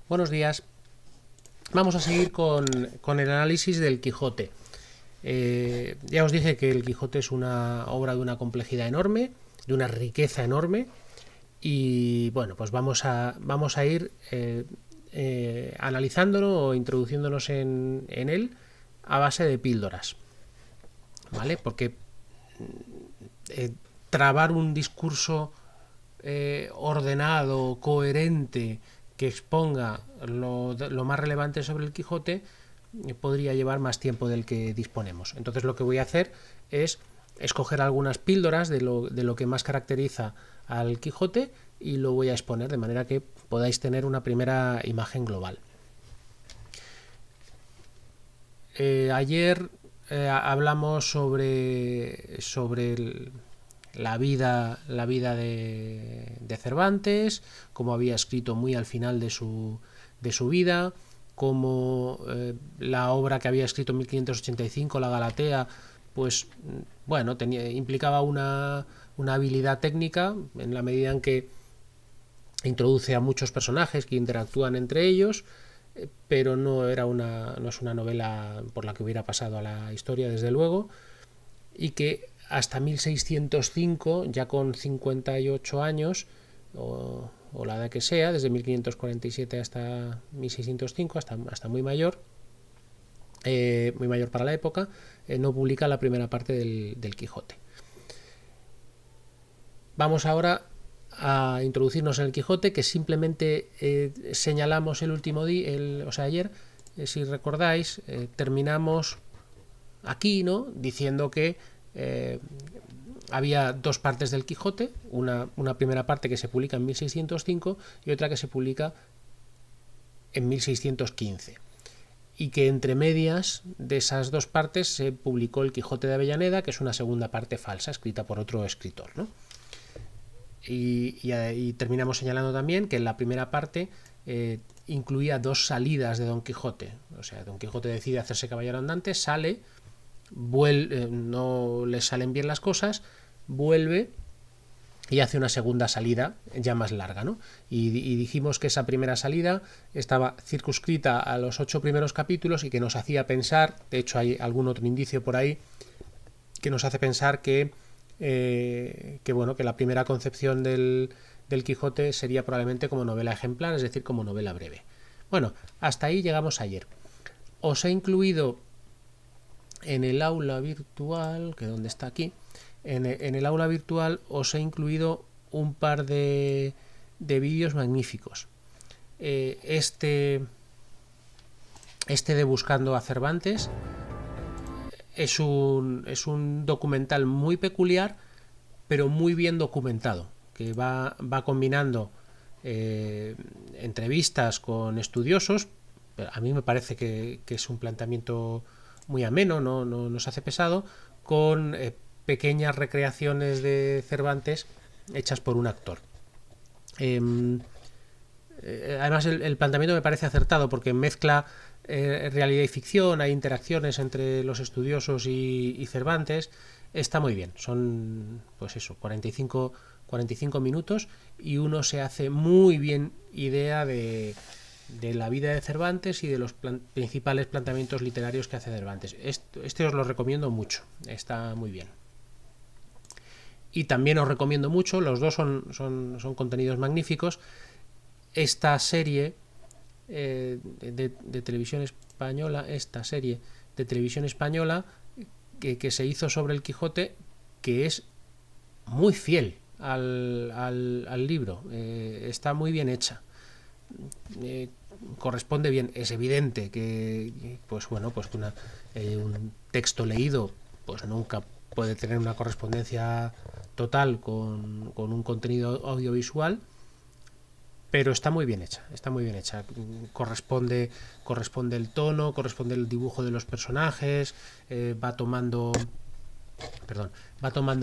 Buenos días. Vamos a seguir con el análisis del Quijote. Ya os dije que el Quijote es una obra de una complejidad enorme, de una riqueza enorme, y bueno, pues vamos a ir analizándolo o introduciéndonos en él a base de píldoras, ¿vale? Porque trabar un discurso ordenado, coherente, que exponga lo más relevante sobre el Quijote, podría llevar más tiempo del que disponemos. Entonces lo que voy a hacer es escoger algunas píldoras de lo que más caracteriza al Quijote y lo voy a exponer de manera que podáis tener una primera imagen global. Ayer hablamos sobre la vida de Cervantes, cómo había escrito muy al final de su vida, cómo la obra que había escrito en 1585, la Galatea, pues bueno, implicaba una habilidad técnica en la medida en que introduce a muchos personajes que interactúan entre ellos, pero no es una novela por la que hubiera pasado a la historia, desde luego, y que hasta 1605, ya con 58 años, o la edad que sea, desde 1547 hasta 1605, hasta muy mayor para la época, no publica la primera parte del Quijote. Vamos ahora a introducirnos en el Quijote, que simplemente señalamos el último día, o sea, ayer, si recordáis, terminamos aquí, ¿no?, diciendo que había dos partes del Quijote, una primera parte que se publica en 1605 y otra que se publica en 1615, y que entre medias de esas dos partes se publicó el Quijote de Avellaneda, que es una segunda parte falsa escrita por otro escritor, ¿no? Y terminamos señalando también que en la primera parte incluía dos salidas de Don Quijote. O sea, Don Quijote decide hacerse caballero andante, sale, no le salen bien las cosas, vuelve y hace una segunda salida ya más larga, ¿no? Y dijimos que esa primera salida estaba circunscrita a los 8 primeros capítulos y que nos hacía pensar, de hecho hay algún otro indicio por ahí que nos hace pensar que bueno, que la primera concepción del Quijote sería probablemente como novela ejemplar, es decir, como novela breve. Bueno, hasta ahí llegamos ayer. Os he incluido en el aula virtual, que donde está aquí, en el aula virtual os he incluido un par de vídeos magníficos. Este de Buscando a Cervantes es un documental muy peculiar, pero muy bien documentado, que va combinando entrevistas con estudiosos. A mí me parece que es un planteamiento muy ameno, no nos hace pesado, con pequeñas recreaciones de Cervantes hechas por un actor. Además el planteamiento me parece acertado porque mezcla realidad y ficción, hay interacciones entre los estudiosos y Cervantes. Está muy bien, son pues eso, 45 minutos y uno se hace muy bien idea de la vida de Cervantes y de los principales planteamientos literarios que hace Cervantes. Este os lo recomiendo mucho, está muy bien. Y también os recomiendo mucho, los dos son contenidos magníficos, esta serie de televisión española, que se hizo sobre el Quijote, que es muy fiel al libro, está muy bien hecha, corresponde bien. Es evidente que pues bueno, pues un texto leído pues nunca puede tener una correspondencia total con un contenido audiovisual, pero está muy bien hecha, corresponde el tono, corresponde el dibujo de los personajes, va tomando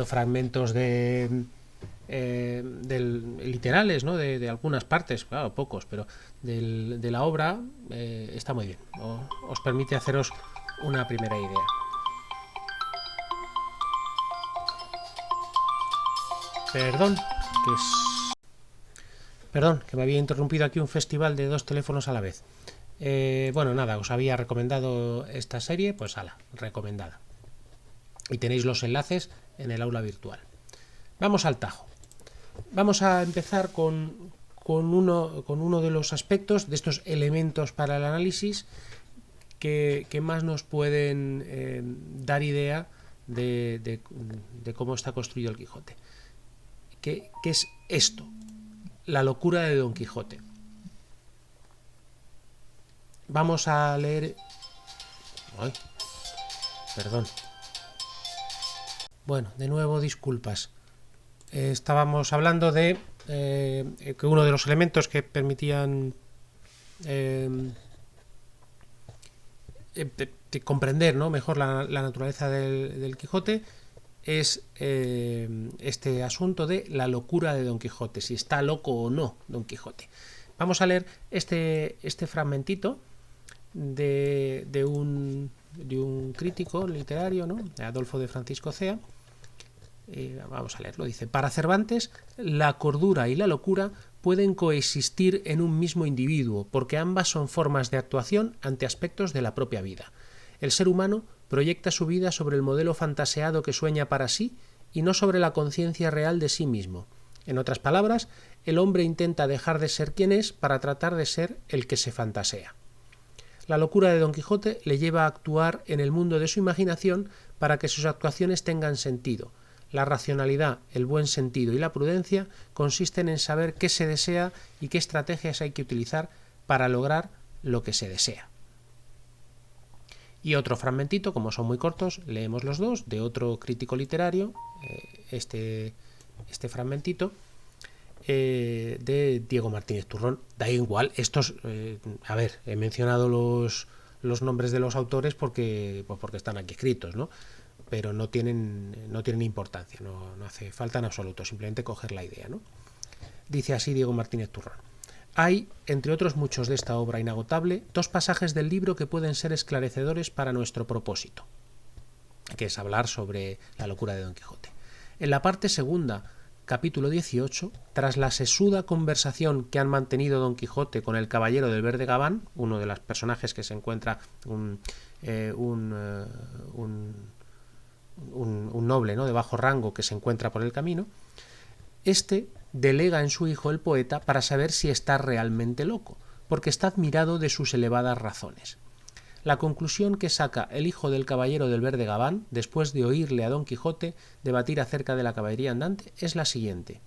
fragmentos literales, ¿no?, de algunas partes, claro, pocos, pero de la obra. Está muy bien, os permite haceros una primera idea. Perdón, que es... Perdón, que me había interrumpido aquí un festival de 2 teléfonos a la vez. Bueno, nada, os había recomendado esta serie, pues ala, recomendada. Y tenéis los enlaces en el aula virtual. Vamos al tajo. Vamos a empezar con uno de los aspectos, de estos elementos para el análisis, que más nos pueden dar idea de cómo está construido el Quijote. ¿Qué es esto? La locura de Don Quijote. Vamos a leer... Ay, perdón. Bueno, de nuevo disculpas. Estábamos hablando de que uno de los elementos que permitían de comprender, ¿no?, mejor la naturaleza del Quijote es este asunto de la locura de Don Quijote, si está loco o no Don Quijote. Vamos a leer este fragmentito de un crítico literario, ¿no?, de Adolfo de Francisco Cea. Vamos a leerlo. Dice: para Cervantes, la cordura y la locura pueden coexistir en un mismo individuo, porque ambas son formas de actuación ante aspectos de la propia vida. El ser humano proyecta su vida sobre el modelo fantaseado que sueña para sí y no sobre la conciencia real de sí mismo. En otras palabras, el hombre intenta dejar de ser quien es para tratar de ser el que se fantasea. La locura de Don Quijote le lleva a actuar en el mundo de su imaginación para que sus actuaciones tengan sentido. La racionalidad, el buen sentido y la prudencia consisten en saber qué se desea y qué estrategias hay que utilizar para lograr lo que se desea. Y otro fragmentito, como son muy cortos, leemos los dos, de otro crítico literario, este fragmentito, de Diego Martínez Turrón. Da igual, estos, a ver, he mencionado los nombres de los autores porque están aquí escritos, ¿no? Pero no tienen importancia, no hace falta en absoluto, simplemente coger la idea, ¿no? Dice así Diego Martínez Turrón: hay, entre otros muchos de esta obra inagotable, 2 pasajes del libro que pueden ser esclarecedores para nuestro propósito, que es hablar sobre la locura de Don Quijote. En la parte segunda, capítulo 18, tras la sesuda conversación que han mantenido Don Quijote con el caballero del verde gabán, uno de los personajes que se encuentra un noble, ¿no?, de bajo rango que se encuentra por el camino, este delega en su hijo el poeta para saber si está realmente loco, porque está admirado de sus elevadas razones. La conclusión que saca el hijo del caballero del verde gabán, después de oírle a Don Quijote debatir acerca de la caballería andante, es la siguiente: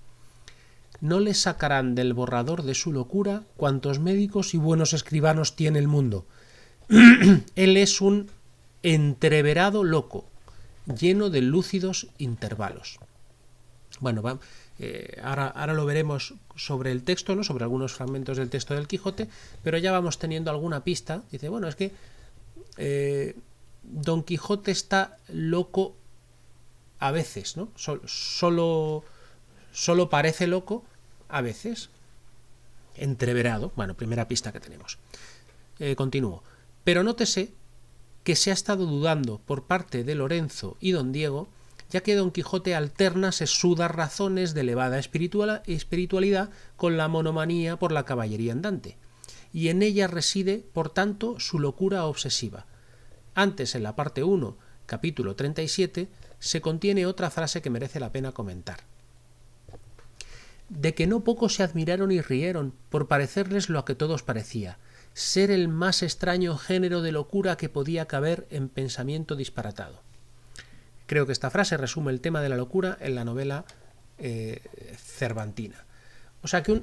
no le sacarán del borrador de su locura cuantos médicos y buenos escribanos tiene el mundo. Él es un entreverado loco, lleno de lúcidos intervalos. Bueno, ahora lo veremos sobre el texto, ¿no?, sobre algunos fragmentos del texto del Quijote, pero ya vamos teniendo alguna pista. Dice, bueno, es que Don Quijote está loco a veces, ¿no? Solo parece loco a veces. Entreverado. Bueno, primera pista que tenemos. Continúo. Pero nótese que se ha estado dudando por parte de Lorenzo y Don Diego, ya que Don Quijote alterna sesudas razones de elevada espiritualidad con la monomanía por la caballería andante, y en ella reside, por tanto, su locura obsesiva. Antes, en la parte 1, capítulo 37, se contiene otra frase que merece la pena comentar: de que no poco se admiraron y rieron, por parecerles lo que a todos parecía, ser el más extraño género de locura que podía caber en pensamiento disparatado. Creo que esta frase resume el tema de la locura en la novela cervantina. O sea que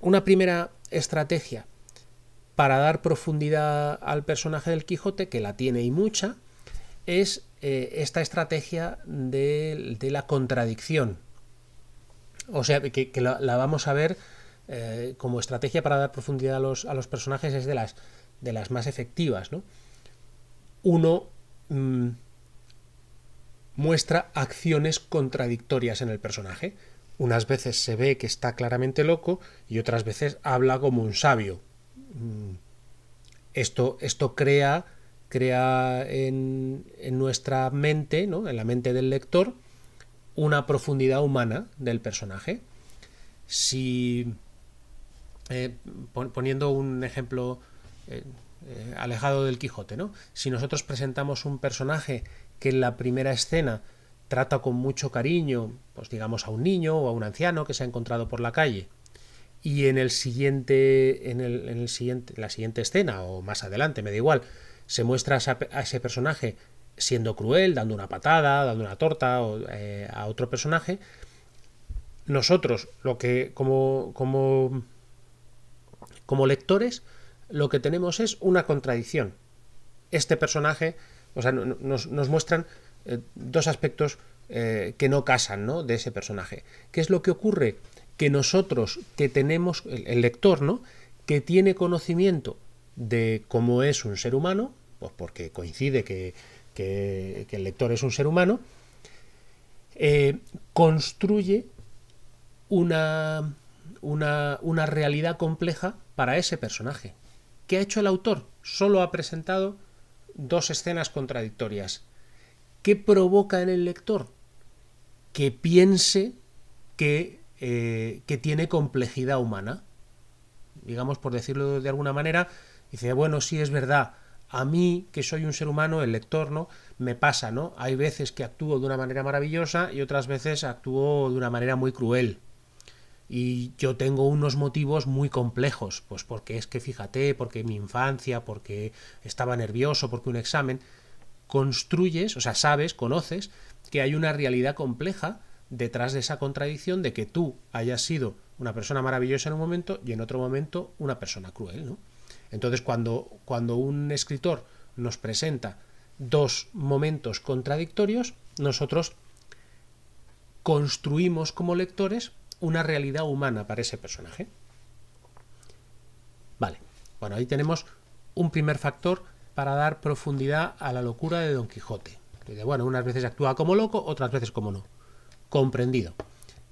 una primera estrategia para dar profundidad al personaje del Quijote, que la tiene y mucha, es esta estrategia de la contradicción. O sea, que la vamos a ver como estrategia para dar profundidad a los personajes, es de las más efectivas, ¿no? Uno muestra acciones contradictorias en el personaje. Unas veces se ve que está claramente loco y otras veces habla como un sabio. Esto crea en nuestra mente, ¿no?, en la mente del lector, una profundidad humana del personaje. Si, poniendo un ejemplo alejado del Quijote, ¿no? Si nosotros presentamos un personaje que en la primera escena trata con mucho cariño, pues digamos a un niño o a un anciano que se ha encontrado por la calle, y en el siguiente, la siguiente escena o más adelante, me da igual, se muestra a ese personaje siendo cruel, dando una patada, dando una torta a otro personaje, nosotros lo que como lectores lo que tenemos es una contradicción. Este personaje, o sea, nos muestran dos aspectos que no casan, ¿no?, de ese personaje. ¿Qué es lo que ocurre? Que nosotros, que tenemos, el lector, ¿no?, que tiene conocimiento de cómo es un ser humano, pues porque coincide que el lector es un ser humano, construye una realidad compleja para ese personaje. ¿Qué ha hecho el autor? Solo ha presentado dos escenas contradictorias. ¿Qué provoca en el lector? Que piense que tiene complejidad humana. Digamos, por decirlo de alguna manera, dice, bueno, sí, es verdad, a mí, que soy un ser humano, el lector, ¿no?, me pasa, ¿no? Hay veces que actúo de una manera maravillosa y otras veces actúo de una manera muy cruel. Y yo tengo unos motivos muy complejos, pues porque es que fíjate, porque mi infancia, porque estaba nervioso, porque un examen. Construyes, o sea, sabes, conoces que hay una realidad compleja detrás de esa contradicción de que tú hayas sido una persona maravillosa en un momento y en otro momento una persona cruel, ¿no? Entonces, cuando un escritor nos presenta dos momentos contradictorios, nosotros construimos como lectores una realidad humana para ese personaje. Vale, bueno, ahí tenemos un primer factor para dar profundidad a la locura de Don Quijote. Bueno, unas veces actúa como loco, otras veces como no. Comprendido.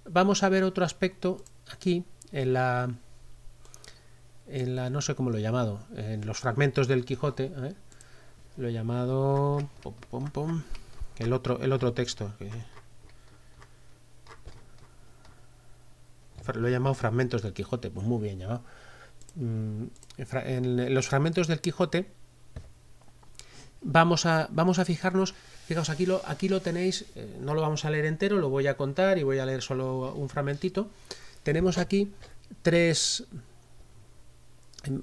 Vamos a ver otro aspecto aquí en la no sé cómo lo he llamado, en los fragmentos del Quijote, lo he llamado el otro texto, lo he llamado fragmentos del Quijote, pues muy bien llamado. En los fragmentos del Quijote vamos a fijarnos, fijaos, aquí lo tenéis, no lo vamos a leer entero, lo voy a contar y voy a leer solo un fragmentito. Tenemos aquí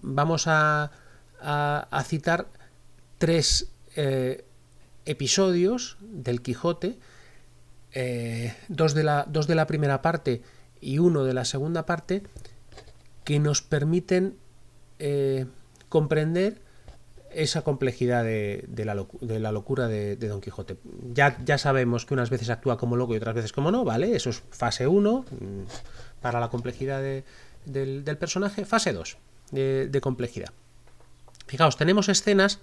vamos a citar tres episodios del Quijote, dos de la primera parte y uno de la segunda parte, que nos permiten comprender esa complejidad de la locura de Don Quijote. Ya sabemos que unas veces actúa como loco y otras veces como no, ¿vale? Eso es fase 1 para la complejidad del personaje. Fase 2 de complejidad. Fijaos, tenemos escenas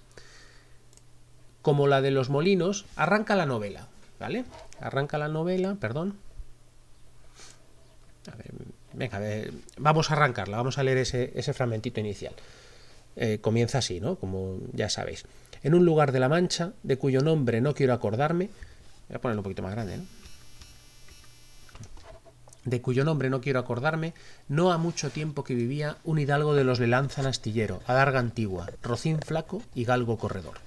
como la de los molinos. Arranca la novela, ¿vale? Arranca la novela, perdón. A ver, venga, vamos a arrancarla, vamos a leer ese fragmentito inicial. Comienza así, ¿no?, como ya sabéis. En un lugar de la Mancha, de cuyo nombre no quiero acordarme, voy a ponerlo un poquito más grande, ¿no?, de cuyo nombre no quiero acordarme, no ha mucho tiempo que vivía un hidalgo de los de lanza en astillero, adarga antigua, rocín flaco y galgo corredor.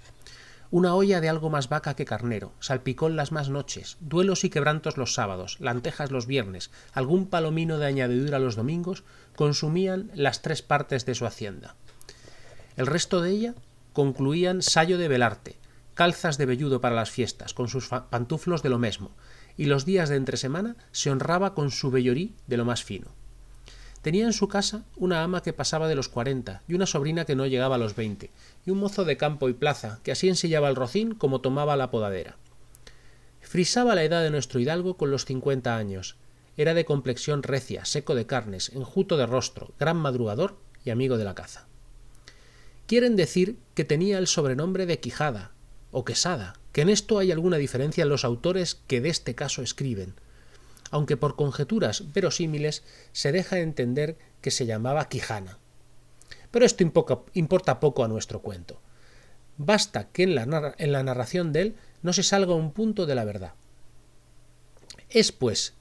Una olla de algo más vaca que carnero, salpicón las más noches, duelos y quebrantos los sábados, lantejas los viernes, algún palomino de añadidura los domingos, consumían las 3 partes de su hacienda. El resto de ella concluían sayo de velarte, calzas de velludo para las fiestas, con sus pantuflos de lo mesmo, y los días de entresemana se honraba con su vellorí de lo más fino. Tenía en su casa una ama que pasaba de los 40 y una sobrina que no llegaba a los 20, y un mozo de campo y plaza que así ensillaba el rocín como tomaba la podadera. Frisaba la edad de nuestro hidalgo con los 50 años. Era de complexión recia, seco de carnes, enjuto de rostro, gran madrugador y amigo de la caza. Quieren decir que tenía el sobrenombre de Quijada o Quesada, que en esto hay alguna diferencia en los autores que de este caso escriben, aunque por conjeturas verosímiles se deja entender que se llamaba Quijana. Pero esto importa poco a nuestro cuento. Basta que en la narración de él no se salga un punto de la verdad. Es, pues,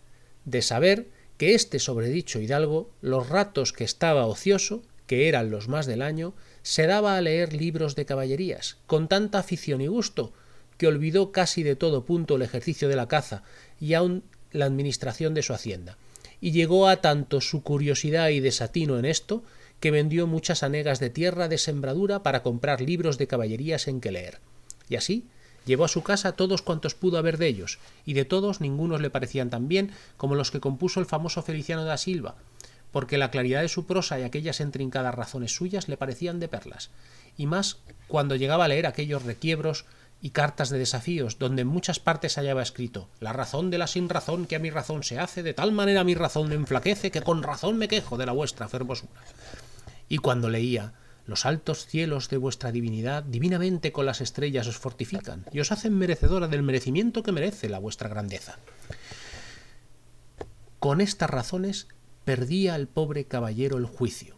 de saber que este sobredicho hidalgo, los ratos que estaba ocioso, que eran los más del año, se daba a leer libros de caballerías, con tanta afición y gusto, que olvidó casi de todo punto el ejercicio de la caza y aun la administración de su hacienda, y llegó a tanto su curiosidad y desatino en esto, que vendió muchas hanegas de tierra de sembradura para comprar libros de caballerías en que leer. Y así llevó a su casa todos cuantos pudo haber de ellos, y de todos ningunos le parecían tan bien como los que compuso el famoso Feliciano da Silva, porque la claridad de su prosa y aquellas intrincadas razones suyas le parecían de perlas, y más cuando llegaba a leer aquellos requiebros y cartas de desafíos, donde en muchas partes hallaba escrito: la razón de la sin razón que a mi razón se hace, de tal manera mi razón me enflaquece, que con razón me quejo de la vuestra fermosura. Y cuando leía: los altos cielos de vuestra divinidad divinamente con las estrellas os fortifican y os hacen merecedora del merecimiento que merece la vuestra grandeza. Con estas razones perdía el pobre caballero el juicio.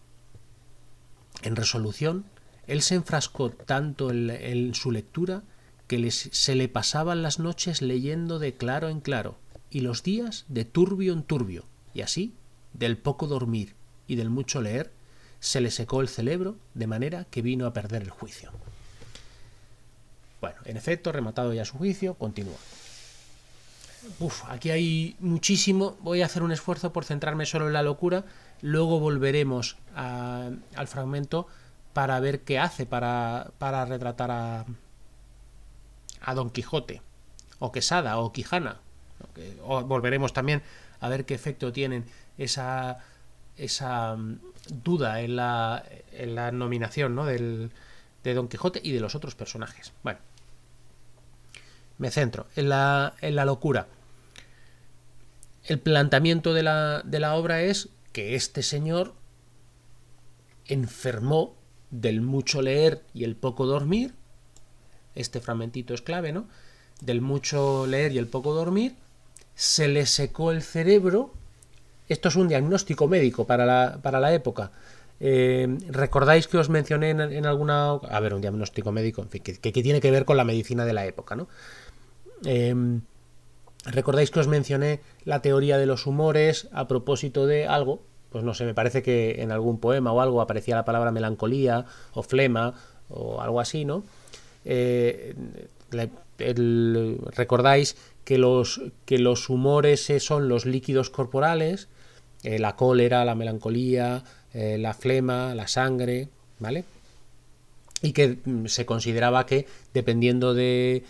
En resolución, él se enfrascó tanto en su lectura que se le pasaban las noches leyendo de claro en claro y los días de turbio en turbio, y así, del poco dormir y del mucho leer, se le secó el cerebro de manera que vino a perder el juicio. Bueno, en efecto, rematado ya su juicio, continúa. Aquí hay muchísimo. Voy a hacer un esfuerzo por centrarme solo en la locura. Luego volveremos al fragmento para ver qué hace para retratar a Don Quijote, o Quesada, o Quijana. O volveremos también a ver qué efecto tienen esa duda en la nominación, ¿no?, de Don Quijote y de los otros personajes. Bueno, me centro en la locura. El planteamiento de la obra es que este señor enfermó del mucho leer y el poco dormir. Este fragmentito es clave, ¿no? Del mucho leer y el poco dormir. Se le secó el cerebro. Esto es un diagnóstico médico para la época. ¿Recordáis que os mencioné en alguna... A ver, un diagnóstico médico, en fin, que tiene que ver con la medicina de la época, ¿no? ¿Recordáis que os mencioné la teoría de los humores a propósito de algo? Pues no sé, me parece que en algún poema o algo aparecía la palabra melancolía o flema o algo así, ¿no? Recordáis que los humores son los líquidos corporales, la cólera, la melancolía, la flema, la sangre, ¿vale? Y que se consideraba que dependiendo de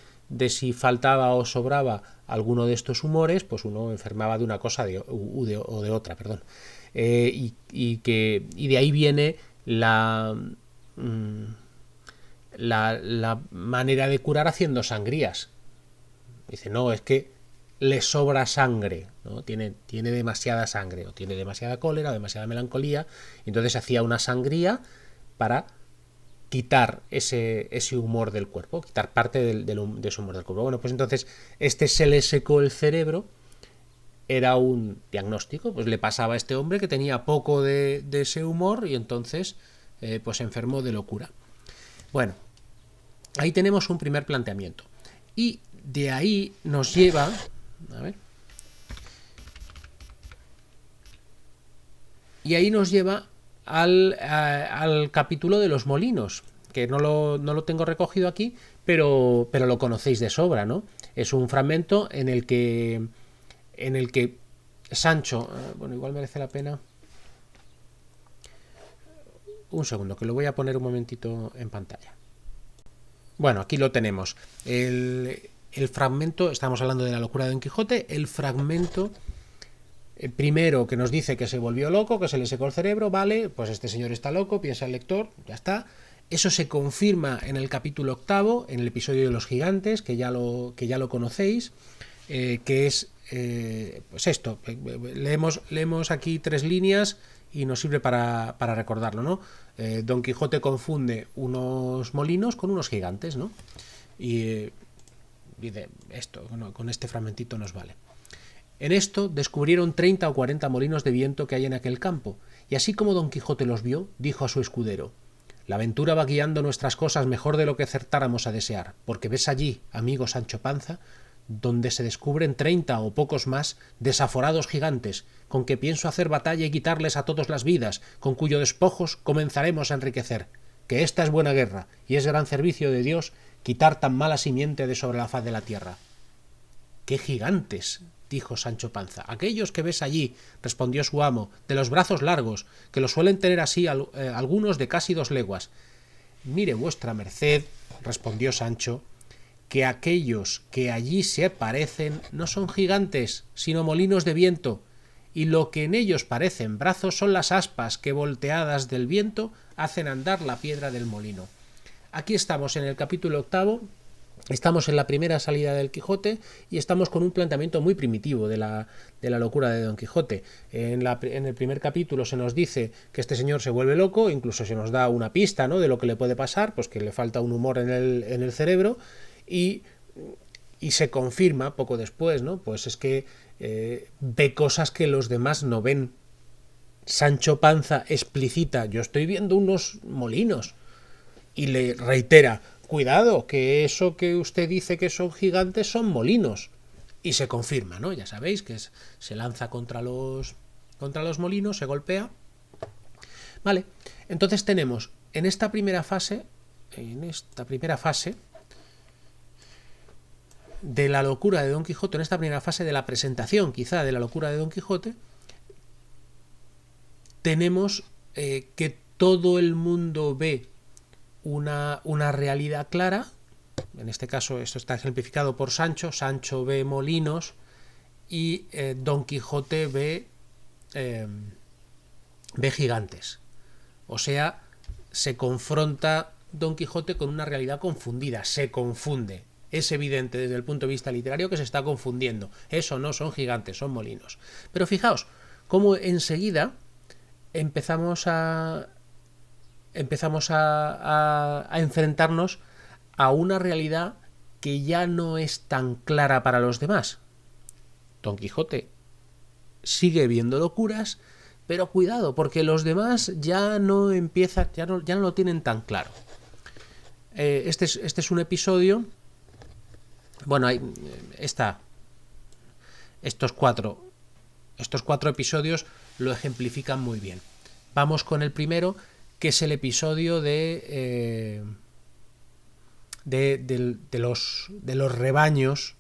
si faltaba o sobraba alguno de estos humores, pues uno enfermaba de una cosa o de otra, perdón. Y de ahí viene la manera de curar haciendo sangrías. Dice, no, es que le sobra sangre, ¿no? Tiene demasiada sangre, o tiene demasiada cólera, o demasiada melancolía, y entonces hacía una sangría para quitar ese humor del cuerpo, quitar parte de ese humor del cuerpo. Bueno, pues entonces se le secó el cerebro, era un diagnóstico, pues le pasaba a este hombre que tenía poco de ese humor y entonces pues enfermó de locura. Bueno, ahí tenemos un primer planteamiento. Y de ahí nos lleva... A ver. Y ahí nos lleva al capítulo de los molinos, que no lo tengo recogido aquí, pero lo conocéis de sobra, ¿no? Es un fragmento en el que Sancho... Bueno, igual merece la pena... Un segundo, que lo voy a poner un momentito en pantalla. Bueno, aquí lo tenemos. El fragmento, estamos hablando de la locura de Don Quijote, el fragmento primero que nos dice que se volvió loco, que se le secó el cerebro, vale, pues este señor está loco, piensa el lector, ya está. Eso se confirma en el capítulo 8, en el episodio de los gigantes, que ya lo conocéis, que es pues esto, leemos aquí 3 líneas y nos sirve para recordarlo, ¿no? Don Quijote confunde unos molinos con unos gigantes, ¿no? Y dice esto, bueno, con este fragmentito nos vale. En esto descubrieron 30 o 40 molinos de viento que hay en aquel campo, y así como Don Quijote los vio, dijo a su escudero: la aventura va guiando nuestras cosas mejor de lo que acertáramos a desear, porque ves allí, amigo Sancho Panza, donde se descubren 30 o pocos más desaforados gigantes, con que pienso hacer batalla y quitarles a todos las vidas, con cuyos despojos comenzaremos a enriquecer. Que esta es buena guerra, y es gran servicio de Dios quitar tan mala simiente de sobre la faz de la tierra. ¡Qué gigantes!, dijo Sancho Panza. Aquellos que ves allí, respondió su amo, de los brazos largos, que los suelen tener así algunos de casi 2 leguas. Mire vuestra merced, respondió Sancho, que aquellos que allí se parecen no son gigantes, sino molinos de viento, y lo que en ellos parecen brazos son las aspas que, volteadas del viento, hacen andar la piedra del molino. Aquí estamos en el capítulo 8, estamos en la primera salida del Quijote y estamos con un planteamiento muy primitivo de la locura de Don Quijote. En el primer capítulo se nos dice que este señor se vuelve loco, incluso se nos da una pista, ¿no?, de lo que le puede pasar, pues que le falta un humor en el cerebro, y se confirma poco después, ¿no? Pues es que ve cosas que los demás no ven. Sancho Panza explicita: yo estoy viendo unos molinos, y le reitera: cuidado, que eso que usted dice que son gigantes son molinos. Y se confirma, ¿no? Ya sabéis que se lanza contra los molinos, se golpea. Vale, entonces tenemos en esta primera fase de la locura de Don Quijote, en esta primera fase de la presentación quizá de la locura de Don Quijote, tenemos que todo el mundo ve una realidad clara. En este caso esto está ejemplificado por Sancho. Sancho ve molinos y Don Quijote ve gigantes. O sea, se confronta Don Quijote con una realidad confundida, se confunde. Es evidente desde el punto de vista literario que se está confundiendo. Eso no son gigantes, son molinos. Pero fijaos cómo enseguida empezamos a enfrentarnos a una realidad que ya no es tan clara para los demás. Don Quijote sigue viendo locuras, pero cuidado, porque los demás ya no lo tienen tan claro. Este es un episodio. Bueno, estos cuatro episodios lo ejemplifican muy bien. Vamos con el primero, que es el episodio de los rebaños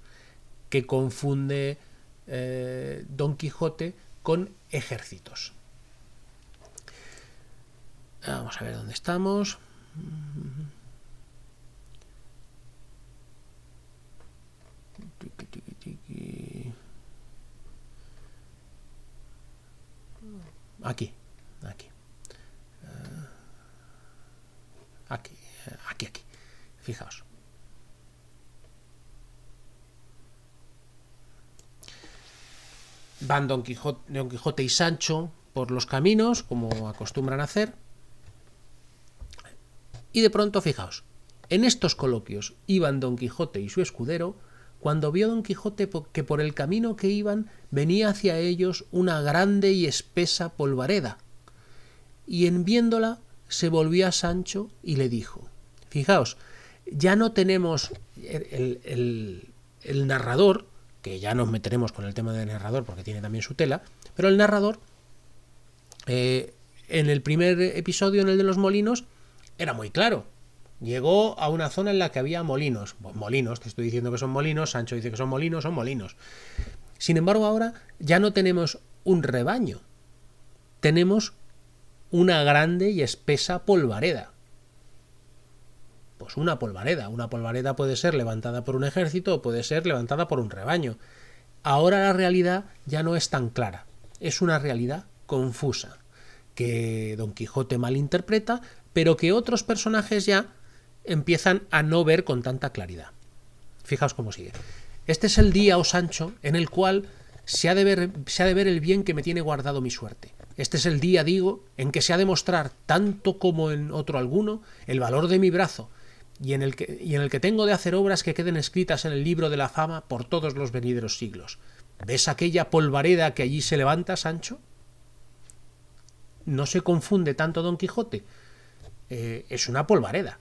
que confunde Don Quijote con ejércitos. Vamos a ver dónde estamos. Aquí. Fijaos. Van Don Quijote y Sancho por los caminos, como acostumbran a hacer. Y de pronto, fijaos, en estos coloquios iban Don Quijote y su escudero, cuando vio Don Quijote que por el camino que iban venía hacia ellos una grande y espesa polvareda, y en viéndola se volvió a Sancho y le dijo: fijaos, ya no tenemos el narrador, que ya nos meteremos con el tema del narrador porque tiene también su tela, pero el narrador en el primer episodio, en el de los molinos, era muy claro. Llegó a una zona en la que había molinos. Pues molinos, te estoy diciendo que son molinos, Sancho dice que son molinos. Sin embargo, ahora ya no tenemos un rebaño, tenemos una grande y espesa polvareda. Pues una polvareda puede ser levantada por un ejército o puede ser levantada por un rebaño. Ahora la realidad ya no es tan clara, es una realidad confusa, que Don Quijote malinterpreta, pero que otros personajes ya empiezan a no ver con tanta claridad. Fijaos cómo sigue. Este es el día, oh Sancho, en el cual se ha de ver el bien que me tiene guardado mi suerte. Este es el día, digo, en que se ha de mostrar, tanto como en otro alguno, el valor de mi brazo, y en el que tengo de hacer obras que queden escritas en el libro de la fama por todos los venideros siglos. ¿Ves aquella polvareda que allí se levanta, Sancho? No se confunde tanto Don Quijote. Es una polvareda.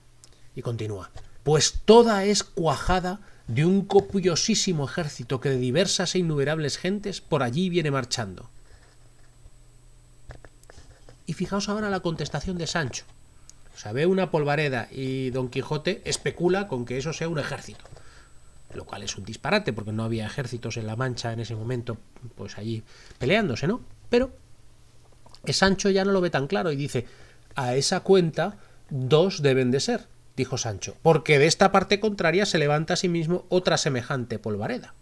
Y continúa: pues toda es cuajada de un copiosísimo ejército que de diversas e innumerables gentes por allí viene marchando. Y fijaos ahora la contestación de Sancho. O sea, ve una polvareda y Don Quijote especula con que eso sea un ejército. Lo cual es un disparate, porque no había ejércitos en la Mancha en ese momento, pues allí peleándose, ¿no? Pero Sancho ya no lo ve tan claro y dice, a esa cuenta 2 deben de ser, dijo Sancho, porque de esta parte contraria se levanta a sí mismo otra semejante polvareda.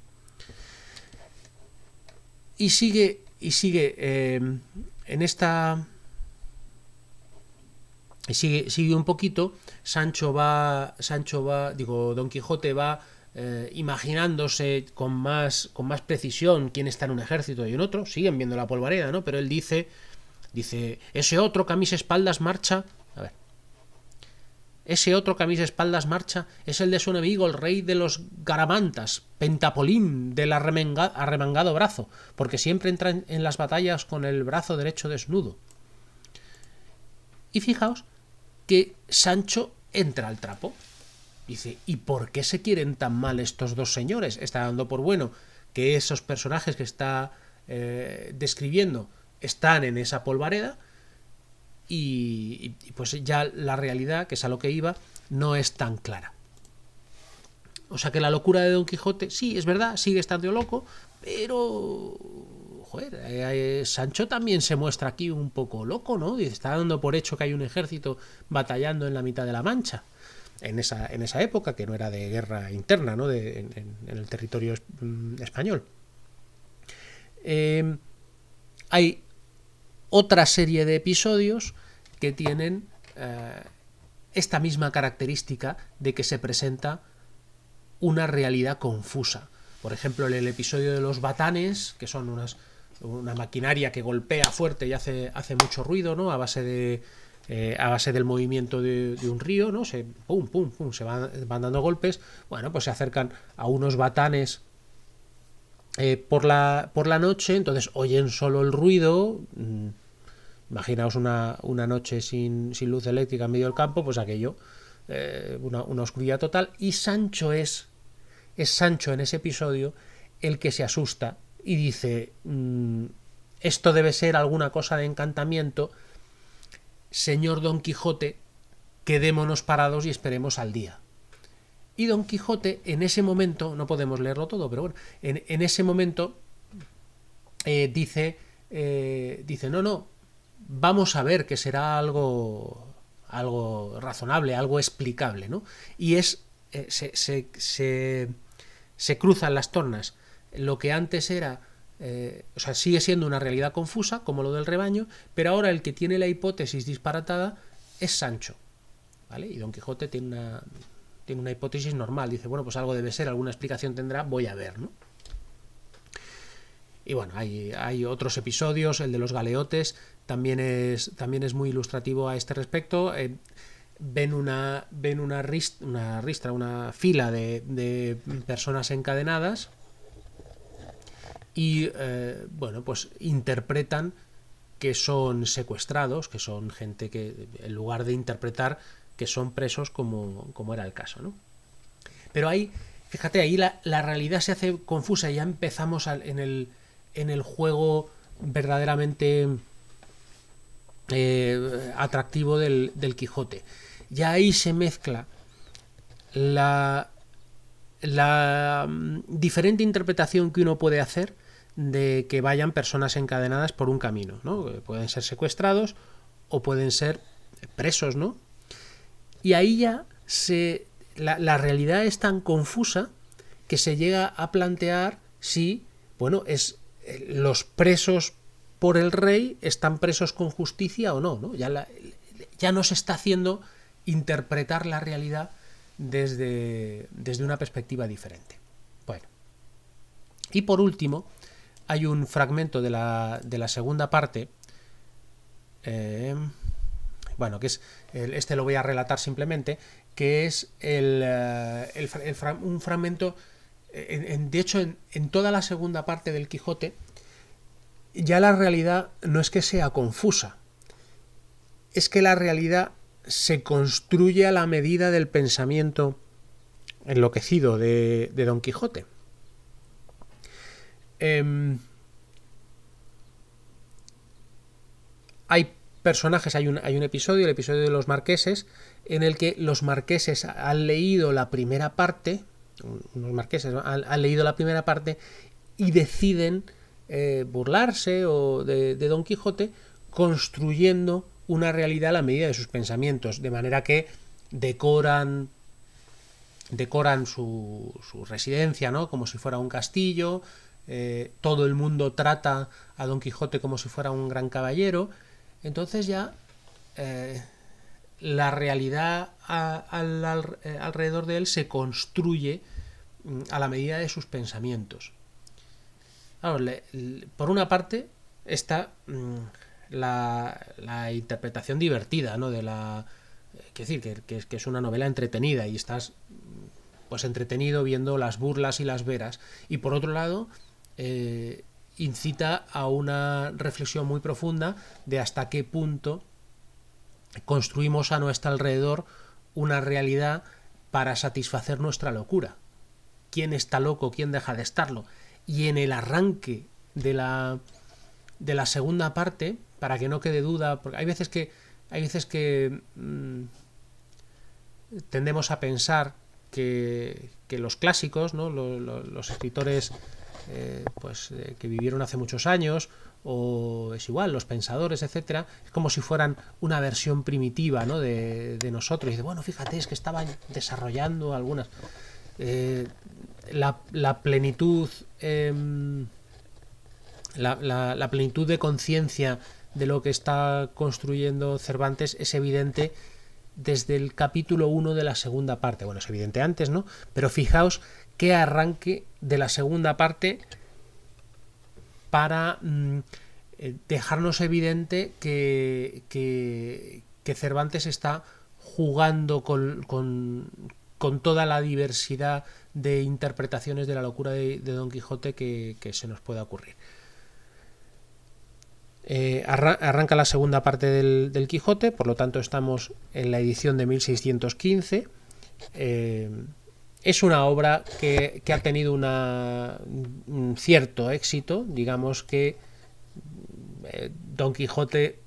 Y sigue en esta... Y sigue un poquito, Don Quijote va imaginándose con más precisión quién está en un ejército y en otro, siguen viendo la polvareda, ¿no? Pero él dice, ese otro que a mis espaldas marcha, ese otro que a mis espaldas marcha es el de su enemigo, el rey de los Garamantas, Pentapolín del arremangado brazo, porque siempre entra en las batallas con el brazo derecho desnudo. Y fijaos que Sancho entra al trapo. Dice, ¿y por qué se quieren tan mal estos dos señores? Está dando por bueno que esos personajes que está describiendo están en esa polvareda y pues ya la realidad, que es a lo que iba, no es tan clara. O sea que la locura de Don Quijote, sí, es verdad, sigue estando loco, pero... Joder, Sancho también se muestra aquí un poco loco, ¿no? Y está dando por hecho que hay un ejército batallando en la mitad de la Mancha. En esa época, que no era de guerra interna, ¿no? En el territorio español. Hay otra serie de episodios que tienen esta misma característica de que se presenta una realidad confusa. Por ejemplo, en el episodio de los batanes, que son una maquinaria que golpea fuerte y hace mucho ruido, ¿no? A base del movimiento de un río, ¿no? Se van dando golpes. Bueno, pues se acercan a unos batanes por la noche, entonces oyen solo el ruido. Imaginaos una noche sin luz eléctrica en medio del campo, pues aquello, una oscuridad total. Y Sancho es Sancho en ese episodio el que se asusta y dice, esto debe ser alguna cosa de encantamiento, señor Don Quijote, quedémonos parados y esperemos al día. Y Don Quijote en ese momento, no podemos leerlo todo, pero bueno, en ese momento dice, no, vamos a ver, que será algo razonable, algo explicable, ¿no? Y se cruzan las tornas. Lo que antes era, sigue siendo una realidad confusa, como lo del rebaño, pero ahora el que tiene la hipótesis disparatada es Sancho, ¿vale? Y Don Quijote tiene una hipótesis normal, dice, bueno, pues algo debe ser, alguna explicación tendrá, voy a ver, ¿no? Y bueno, hay otros episodios, el de los galeotes también es muy ilustrativo a este respecto. Ven una fila de personas encadenadas y bueno, pues interpretan que son secuestrados, que son gente que, en lugar de interpretar que son presos como era el caso, ¿no? Pero ahí, fíjate, ahí la realidad se hace confusa y ya empezamos en el juego verdaderamente atractivo del Quijote. Ya ahí se mezcla la diferente interpretación que uno puede hacer de que vayan personas encadenadas por un camino, ¿no? Pueden ser secuestrados o pueden ser presos, ¿no? Y ahí ya la realidad es tan confusa que se llega a plantear si, bueno, los presos por el rey están presos con justicia o no, ¿no? Ya no se está haciendo interpretar la realidad desde una perspectiva diferente. Bueno. Y por último, hay un fragmento de la segunda parte, bueno, que es, este lo voy a relatar simplemente, que es un fragmento, de hecho, en toda la segunda parte del Quijote, ya la realidad no es que sea confusa, es que la realidad se construye a la medida del pensamiento enloquecido de Don Quijote. Hay personajes, hay un episodio, el episodio de los marqueses, en el que los marqueses han leído la primera parte, unos marqueses, ¿no?, han leído la primera parte y deciden burlarse de Don Quijote, construyendo una realidad a la medida de sus pensamientos, de manera que decoran su residencia, ¿no?, como si fuera un castillo. Todo el mundo trata a Don Quijote como si fuera un gran caballero. Entonces ya la realidad alrededor de él se construye a la medida de sus pensamientos. Claro, por una parte está la interpretación divertida, ¿no?, de la... Quiero decir, que es una novela entretenida y estás pues entretenido viendo las burlas y las veras. Y por otro lado, incita a una reflexión muy profunda de hasta qué punto construimos a nuestro alrededor una realidad para satisfacer nuestra locura. ¿Quién está loco? ¿Quién deja de estarlo? Y en el arranque de la segunda parte, para que no quede duda, porque hay veces que tendemos a pensar que los clásicos, ¿no?, los escritores que vivieron hace muchos años, o es igual, los pensadores, etcétera, es como si fueran una versión primitiva, ¿no?, de nosotros. Y dice, bueno, fíjate, es que estaban desarrollando algunas... la plenitud... la plenitud de conciencia de lo que está construyendo Cervantes es evidente desde el capítulo 1 de la segunda parte. Bueno, es evidente antes, ¿no? Pero fijaos qué arranque de la segunda parte para dejarnos evidente que Cervantes está jugando con toda la diversidad de interpretaciones de la locura de Don Quijote que se nos pueda ocurrir. Arranca la segunda parte del Quijote, por lo tanto estamos en la edición de 1615. Es una obra que ha tenido un cierto éxito. Digamos que Don Quijote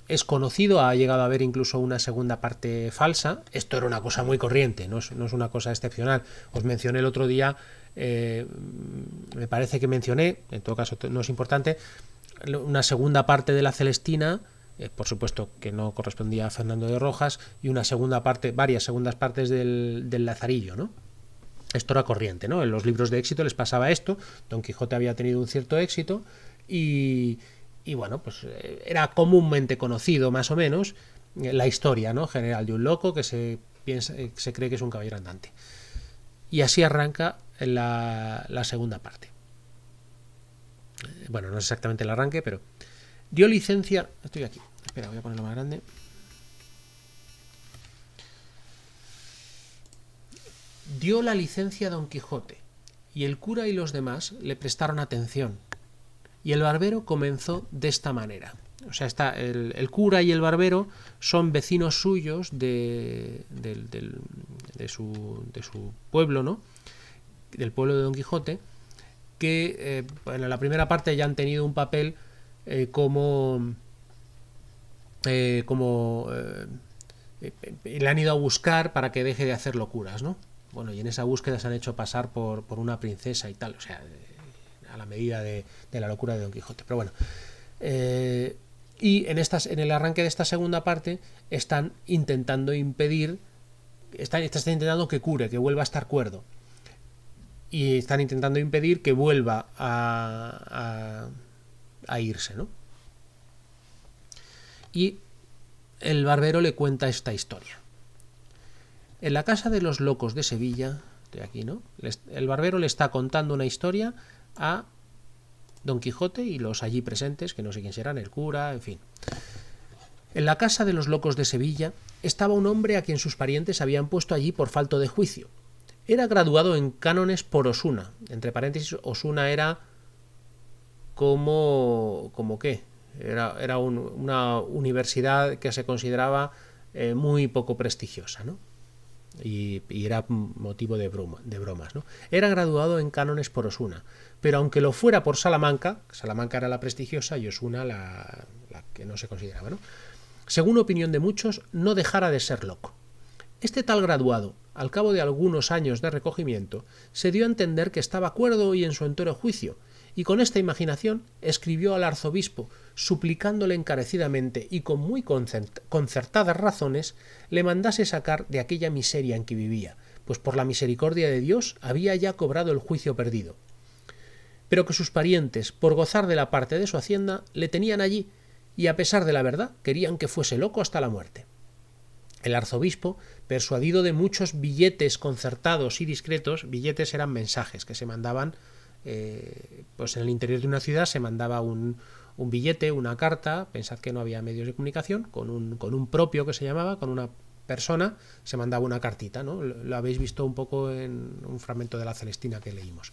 es conocido, ha llegado a haber incluso una segunda parte falsa. Esto era una cosa muy corriente, no es una cosa excepcional. Os mencioné el otro día, me parece que mencioné, en todo caso no es importante, una segunda parte de la Celestina, por supuesto que no correspondía a Fernando de Rojas, y una segunda parte, varias segundas partes del Lazarillo, ¿no? Esto era corriente, ¿no? En los libros de éxito les pasaba esto. Don Quijote había tenido un cierto éxito y bueno, pues era comúnmente conocido, más o menos, la historia, ¿no?, general de un loco que se cree que es un caballero andante. Y así arranca la segunda parte. Bueno, no es exactamente el arranque, pero dio licencia... Estoy aquí. Espera, voy a ponerlo más grande. Dio la licencia a Don Quijote, y el cura y los demás le prestaron atención. Y el barbero comenzó de esta manera. O sea, el cura y el barbero son vecinos suyos de su pueblo, ¿no?, del pueblo de Don Quijote, que en la primera parte ya han tenido un papel le han ido a buscar para que deje de hacer locuras, ¿no? Bueno, y en esa búsqueda se han hecho pasar por una princesa y tal, o sea, a la medida de la locura de Don Quijote. Pero bueno, y en el arranque de esta segunda parte están intentando que cure, que vuelva a estar cuerdo, y están intentando impedir que vuelva a irse, ¿no? Y el barbero le cuenta esta historia. En la casa de los locos de Sevilla, estoy aquí, ¿no?, el barbero le está contando una historia a Don Quijote y los allí presentes, que no sé quién serán, el cura, en fin. En la casa de los locos de Sevilla estaba un hombre a quien sus parientes habían puesto allí por falto de juicio. Era graduado en cánones por Osuna. Entre paréntesis, Osuna era como ¿qué? Era una universidad que se consideraba muy poco prestigiosa, ¿no? y era motivo de bromas, ¿no? Era graduado en cánones por Osuna, pero aunque lo fuera por Salamanca era la prestigiosa y Osuna la que no se consideraba, ¿no? Según opinión de muchos, no dejara de ser loco. Este tal graduado, al cabo de algunos años de recogimiento, se dio a entender que estaba cuerdo y en su entero juicio, y con esta imaginación escribió al arzobispo, suplicándole encarecidamente y con muy concertadas razones le mandase sacar de aquella miseria en que vivía, pues por la misericordia de Dios había ya cobrado el juicio perdido. Pero que sus parientes, por gozar de la parte de su hacienda, le tenían allí, y a pesar de la verdad, querían que fuese loco hasta la muerte. El arzobispo, persuadido de muchos billetes concertados y discretos, billetes eran mensajes que se mandaban, pues en el interior de una ciudad se mandaba un billete, una carta, pensad que no había medios de comunicación, con un propio que se llamaba, con una persona, se mandaba una cartita, ¿no? Lo habéis visto un poco en un fragmento de la Celestina que leímos.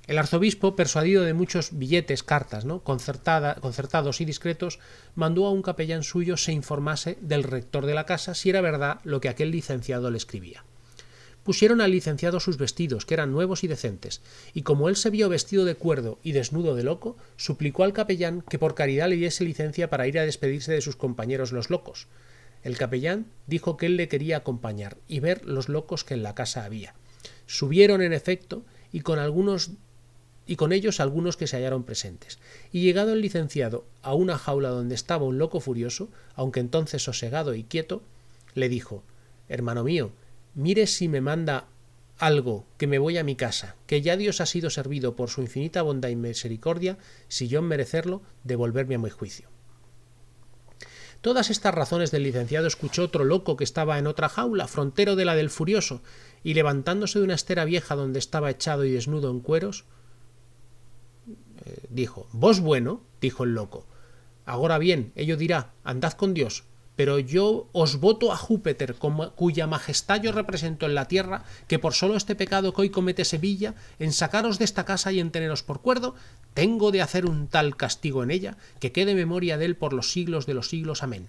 El arzobispo, persuadido de muchos billetes, cartas, ¿no?, concertados y discretos, mandó a un capellán suyo se informase del rector de la casa si era verdad lo que aquel licenciado le escribía. Pusieron al licenciado sus vestidos, que eran nuevos y decentes, y como él se vio vestido de cuerdo y desnudo de loco, suplicó al capellán que por caridad le diese licencia para ir a despedirse de sus compañeros los locos. El capellán dijo que él le quería acompañar y ver los locos que en la casa había. Subieron, en efecto, y con ellos algunos que se hallaron presentes. Y llegado el licenciado a una jaula donde estaba un loco furioso, aunque entonces sosegado y quieto, le dijo: «Hermano mío, mire si me manda algo, que me voy a mi casa, que ya Dios ha sido servido por su infinita bondad y misericordia, si yo en merecerlo, devolverme a mi juicio». Todas estas razones del licenciado escuchó otro loco que estaba en otra jaula, frontero de la del furioso, y levantándose de una estera vieja donde estaba echado y desnudo en cueros, dijo: «Vos bueno», dijo el loco, «agora bien, ello dirá, andad con Dios, pero yo os voto a Júpiter, cuya majestad yo represento en la tierra, que por solo este pecado que hoy comete Sevilla, en sacaros de esta casa y en teneros por cuerdo, tengo de hacer un tal castigo en ella, que quede memoria de él por los siglos de los siglos. Amén.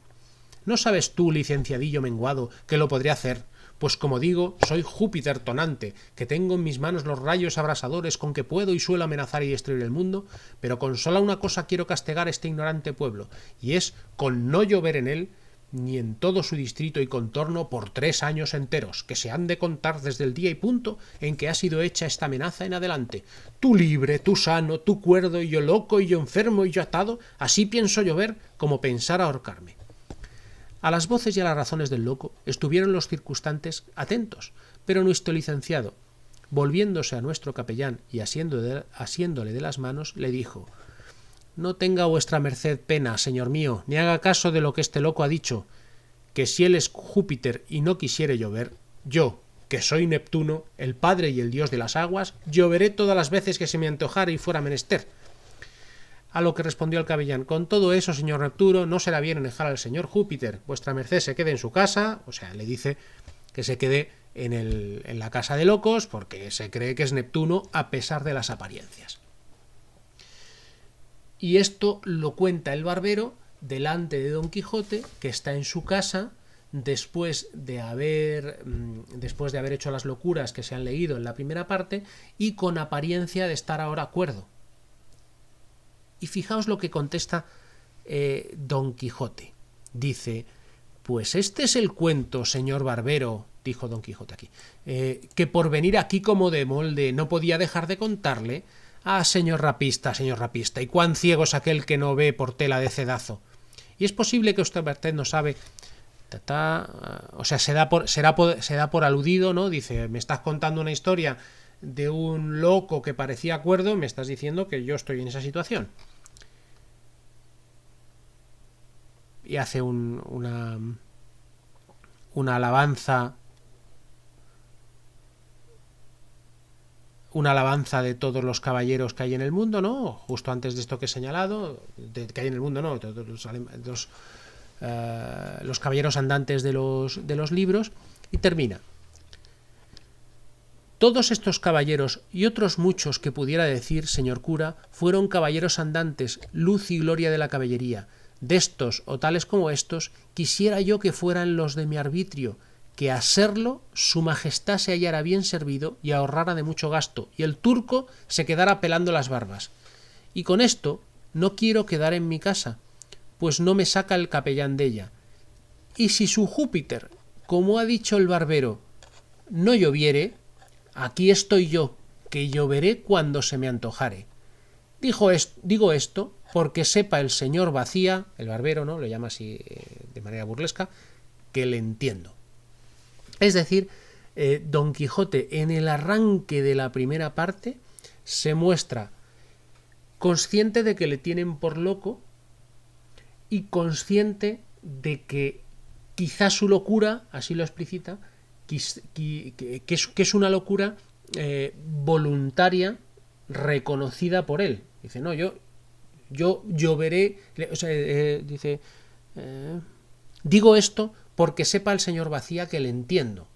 ¿No sabes tú, licenciadillo menguado, que lo podré hacer? Pues como digo, soy Júpiter tonante, que tengo en mis manos los rayos abrasadores con que puedo y suelo amenazar y destruir el mundo, pero con sola una cosa quiero castigar a este ignorante pueblo, y es con no llover en él, ni en todo su distrito y contorno por 3 años enteros, que se han de contar desde el día y punto en que ha sido hecha esta amenaza en adelante. Tú libre, tú sano, tú cuerdo, y yo loco, y yo enfermo, y yo atado, así pienso llover como pensar ahorcarme. A las voces y a las razones del loco estuvieron los circunstantes atentos, pero nuestro licenciado, volviéndose a nuestro capellán y asiéndole de las manos, le dijo: «No tenga vuestra merced pena, señor mío, ni haga caso de lo que este loco ha dicho, que si él es Júpiter y no quisiere llover, yo, que soy Neptuno, el padre y el dios de las aguas, lloveré todas las veces que se me antojara y fuera menester». A lo que respondió el capellán: «Con todo eso, señor Neptuno, no será bien dejar al señor Júpiter, vuestra merced se quede en su casa», o sea, le dice que se quede en la casa de locos, porque se cree que es Neptuno a pesar de las apariencias. Y esto lo cuenta el barbero delante de Don Quijote, que está en su casa después de haber hecho las locuras que se han leído en la primera parte y con apariencia de estar ahora cuerdo. Y fijaos lo que contesta Don Quijote. Dice: «Pues este es el cuento, señor barbero», dijo Don Quijote aquí, «que por venir aquí como de molde no podía dejar de contarle. Ah, señor rapista, y cuán ciego es aquel que no ve por tela de cedazo. Y es posible que usted no sabe», o sea, se da por aludido, ¿no? Dice: «Me estás contando una historia de un loco que parecía cuerdo, me estás diciendo que yo estoy en esa situación». Y hace una alabanza de todos los caballeros que hay en el mundo, ¿no? Justo antes de esto que he señalado, que hay en el mundo, ¿no? Los caballeros andantes de los libros, y termina: «Todos estos caballeros y otros muchos que pudiera decir, señor cura, fueron caballeros andantes, luz y gloria de la caballería. De estos, o tales como estos, quisiera yo que fueran los de mi arbitrio, que a serlo su majestad se hallara bien servido y ahorrara de mucho gasto, y el turco se quedara pelando las barbas. Y con esto no quiero quedar en mi casa, pues no me saca el capellán de ella. Y si su Júpiter, como ha dicho el barbero, no lloviere, aquí estoy yo, que lloveré cuando se me antojare. Digo esto porque sepa el señor Bacía, el barbero, ¿no? Lo llama así de manera burlesca, que le entiendo. Es decir, Don Quijote en el arranque de la primera parte se muestra consciente de que le tienen por loco y consciente de que quizás su locura, así lo explicita, que es una locura voluntaria reconocida por él. Dice, no, yo veré, o sea, dice, digo esto porque sepa el señor Bacía que le entiendo.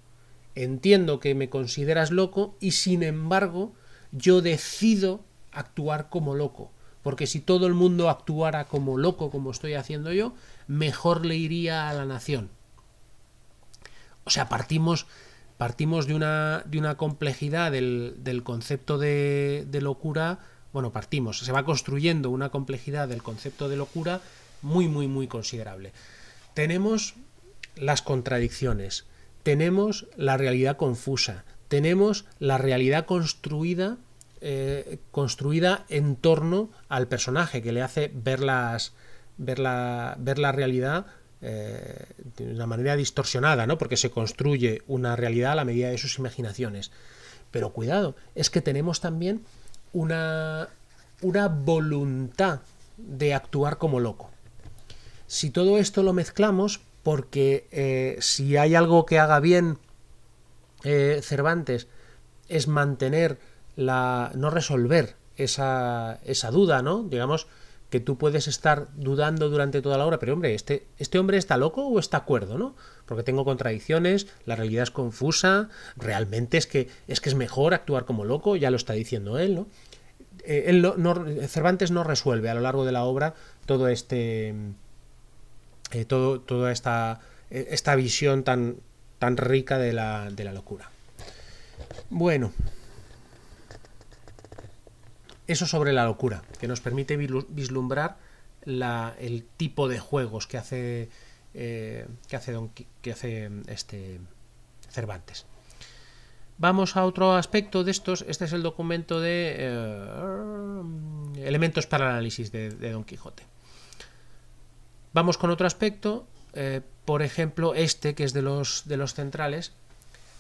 Entiendo que me consideras loco y sin embargo yo decido actuar como loco. Porque si todo el mundo actuara como loco, como estoy haciendo yo, mejor le iría a la nación. O sea, partimos de una complejidad del concepto de locura. Bueno, se va construyendo una complejidad del concepto de locura muy considerable. Tenemos las contradicciones, tenemos la realidad confusa, tenemos la realidad construida en torno al personaje, que le hace ver la realidad de una manera distorsionada, ¿no? Porque se construye una realidad a la medida de sus imaginaciones. Pero cuidado, es que tenemos también una voluntad de actuar como loco. Si todo esto lo mezclamos, porque si hay algo que haga bien Cervantes es mantener no resolver esa duda, ¿no? Digamos que tú puedes estar dudando durante toda la obra, pero hombre, ¿este hombre está loco o está cuerdo, ¿no? Porque tengo contradicciones, la realidad es confusa, realmente es que es mejor actuar como loco, ya lo está diciendo él, ¿no? Cervantes no resuelve a lo largo de la obra toda esta visión tan rica de la locura. Bueno, eso sobre la locura, que nos permite vislumbrar el tipo de juegos que hace Cervantes. Vamos a otro aspecto de estos. Este es el documento de elementos para el análisis de Don Quijote. Vamos con otro aspecto, por ejemplo, que es de los centrales,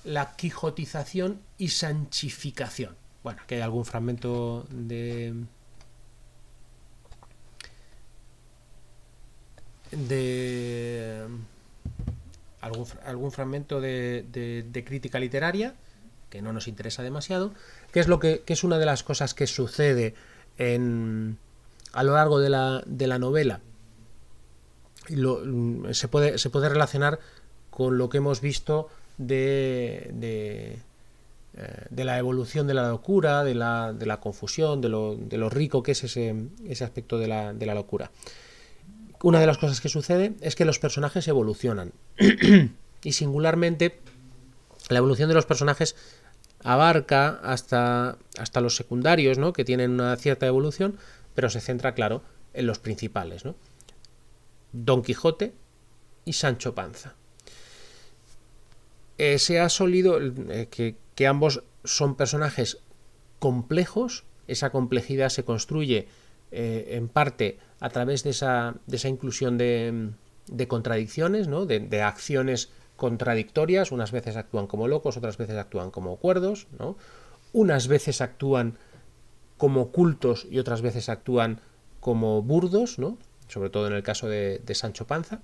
la quijotización y sanchificación. Bueno, aquí hay algún fragmento algún fragmento de crítica literaria que no nos interesa demasiado, que es una de las cosas que sucede a lo largo de la novela. Se puede relacionar con lo que hemos visto de la evolución de la locura, de la confusión, de lo rico que es ese aspecto de la locura. Una de las cosas que sucede es que los personajes evolucionan y singularmente la evolución de los personajes abarca hasta los secundarios, ¿no? Que tienen una cierta evolución, pero se centra, claro, en los principales, ¿no? Don Quijote y Sancho Panza. Se ha solido que ambos son personajes complejos. Esa complejidad se construye en parte a través de esa inclusión de contradicciones, ¿no? de acciones contradictorias. Unas veces actúan como locos, otras veces actúan como cuerdos, ¿no? Unas veces actúan como cultos y otras veces actúan como burdos, ¿no? Sobre todo en el caso de Sancho Panza.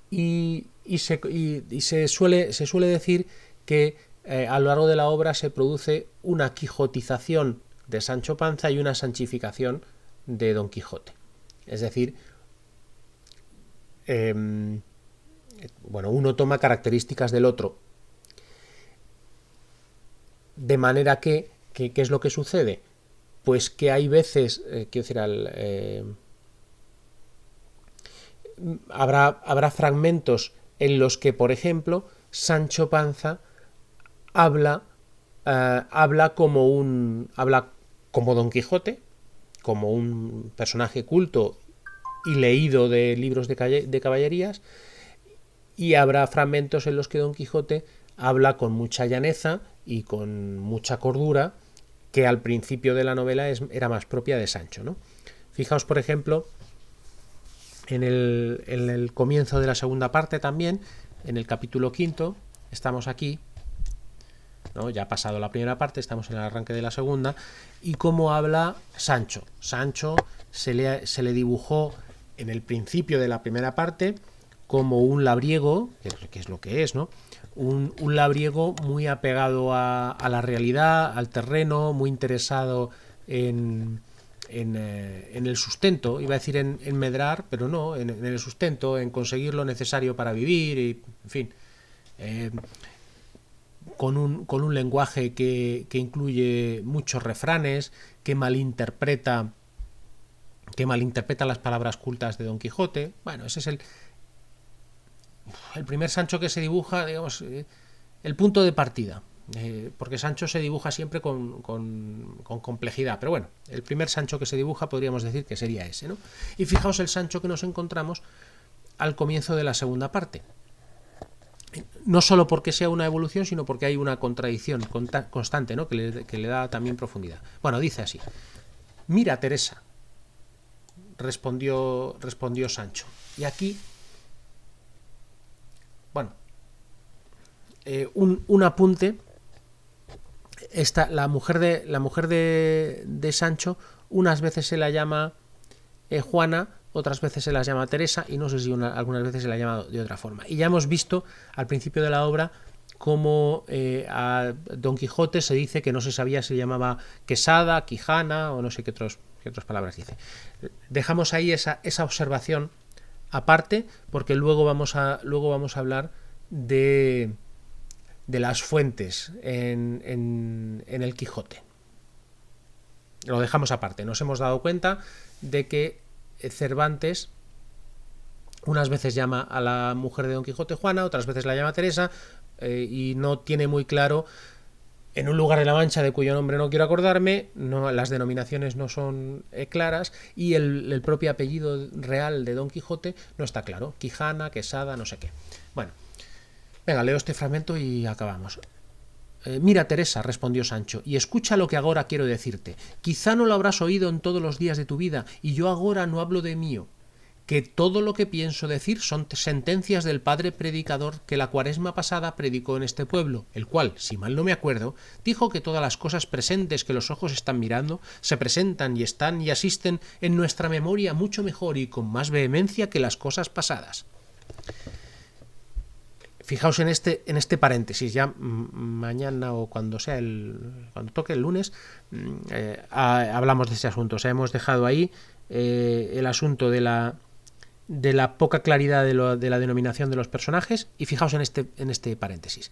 Y se suele decir que a lo largo de la obra se produce una quijotización de Sancho Panza y una sanchificación de Don Quijote. Es decir, uno toma características del otro. De manera que ¿qué es lo que sucede? Pues que hay veces, habrá fragmentos en los que, por ejemplo, Sancho Panza habla, habla como Don Quijote, como un personaje culto y leído de libros de caballerías, y habrá fragmentos en los que Don Quijote habla con mucha llaneza y con mucha cordura, que al principio de la novela era más propia de Sancho, ¿no? Fijaos, por ejemplo, en el comienzo de la segunda parte también, en el capítulo quinto, estamos aquí, ¿no? Ya ha pasado la primera parte, estamos en el arranque de la segunda, y cómo habla Sancho. Sancho se le dibujó en el principio de la primera parte como un labriego, que es lo que es, ¿no? Un labriego muy apegado a la realidad, al terreno, muy interesado en el sustento, iba a decir en medrar, pero no, en el sustento, en conseguir lo necesario para vivir, y, en fin, con un lenguaje que incluye muchos refranes, que malinterpreta las palabras cultas de Don Quijote. Bueno, ese es el primer Sancho que se dibuja, digamos, el punto de partida. Porque Sancho se dibuja siempre con complejidad, pero bueno, el primer Sancho que se dibuja podríamos decir que sería ese, ¿no? Y fijaos el Sancho que nos encontramos al comienzo de la segunda parte. No solo porque sea una evolución, sino porque hay una contradicción constante, ¿no? que le da también profundidad. Bueno, dice así: mira, Teresa, respondió Sancho. Y aquí, bueno, un apunte. La mujer de Sancho, unas veces se la llama Juana, otras veces se las llama Teresa, y no sé si algunas veces se la llama de otra forma. Y ya hemos visto al principio de la obra cómo a Don Quijote se dice que no se sabía si se llamaba Quesada, Quijana o no sé qué otras palabras dice. Dejamos ahí esa observación aparte, porque luego vamos a hablar de las fuentes en el Quijote. Lo dejamos aparte. Nos hemos dado cuenta de que Cervantes unas veces llama a la mujer de Don Quijote Juana, otras veces la llama Teresa, y no tiene muy claro, en un lugar de la Mancha de cuyo nombre no quiero acordarme, las denominaciones no son claras, y el propio apellido real de Don Quijote no está claro. Quijana, Quesada, no sé qué. Bueno, venga, leo este fragmento y acabamos. Mira, Teresa, respondió Sancho, y escucha lo que agora quiero decirte. Quizá no lo habrás oído en todos los días de tu vida, y yo agora no hablo de mío, que todo lo que pienso decir son sentencias del padre predicador que la cuaresma pasada predicó en este pueblo, el cual, si mal no me acuerdo, dijo que todas las cosas presentes que los ojos están mirando se presentan y están y asisten en nuestra memoria mucho mejor y con más vehemencia que las cosas pasadas. Fijaos en este paréntesis, ya mañana o cuando toque el lunes, hablamos de ese asunto. O sea, hemos dejado ahí el asunto de la poca claridad de la denominación de los personajes, y fijaos en este paréntesis.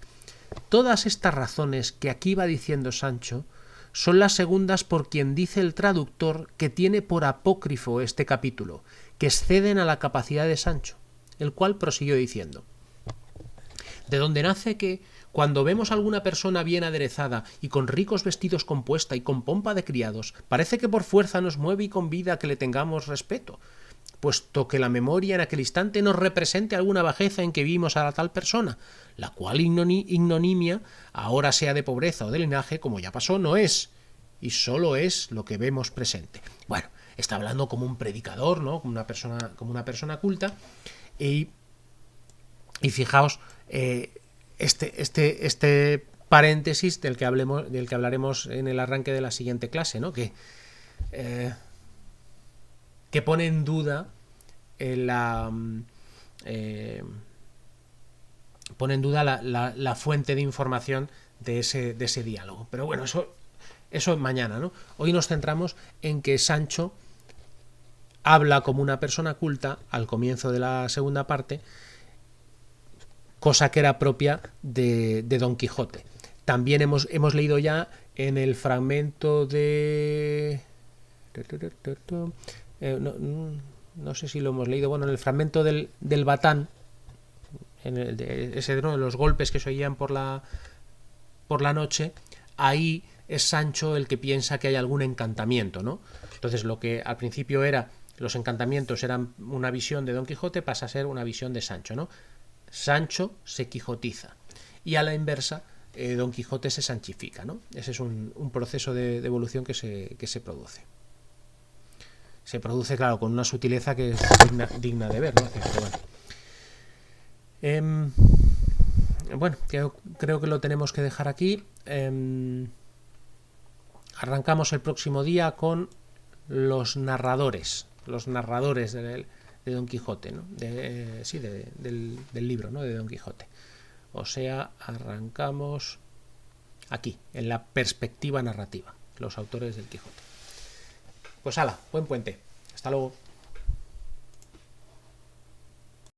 Todas estas razones que aquí va diciendo Sancho son las segundas por quien dice el traductor que tiene por apócrifo este capítulo, que exceden a la capacidad de Sancho, el cual prosiguió diciendo: de donde nace que, cuando vemos a alguna persona bien aderezada y con ricos vestidos compuesta y con pompa de criados, parece que por fuerza nos mueve y convida a que le tengamos respeto, puesto que la memoria en aquel instante nos represente alguna bajeza en que vimos a la tal persona, la cual ignominia, ahora sea de pobreza o de linaje, como ya pasó, no es, y solo es lo que vemos presente. Bueno, está hablando como un predicador, ¿no? Como una persona culta, y fijaos este paréntesis del que hablaremos en el arranque de la siguiente clase, ¿no? Que pone en duda la fuente de información de ese diálogo. Pero bueno, eso mañana, ¿no? Hoy nos centramos en que Sancho habla como una persona culta al comienzo de la segunda parte, cosa que era propia de Don Quijote. También hemos leído ya en el fragmento de... no sé si lo hemos leído, bueno, en el fragmento del Batán, ese, ¿no?, de los golpes que se oían por la noche, ahí es Sancho el que piensa que hay algún encantamiento, ¿no? Entonces lo que al principio era, los encantamientos eran una visión de Don Quijote, pasa a ser una visión de Sancho, ¿no? Sancho se quijotiza. Y a la inversa, Don Quijote se sanchifica, ¿no? Ese es un proceso de evolución que se produce. Se produce, claro, con una sutileza que es digna de ver, ¿no? Pero bueno, creo que lo tenemos que dejar aquí. Arrancamos el próximo día con los narradores de Don Quijote, ¿no? Del libro, ¿no?, de Don Quijote. O sea, arrancamos aquí, en la perspectiva narrativa, los autores del Quijote. Pues hala, buen puente. Hasta luego.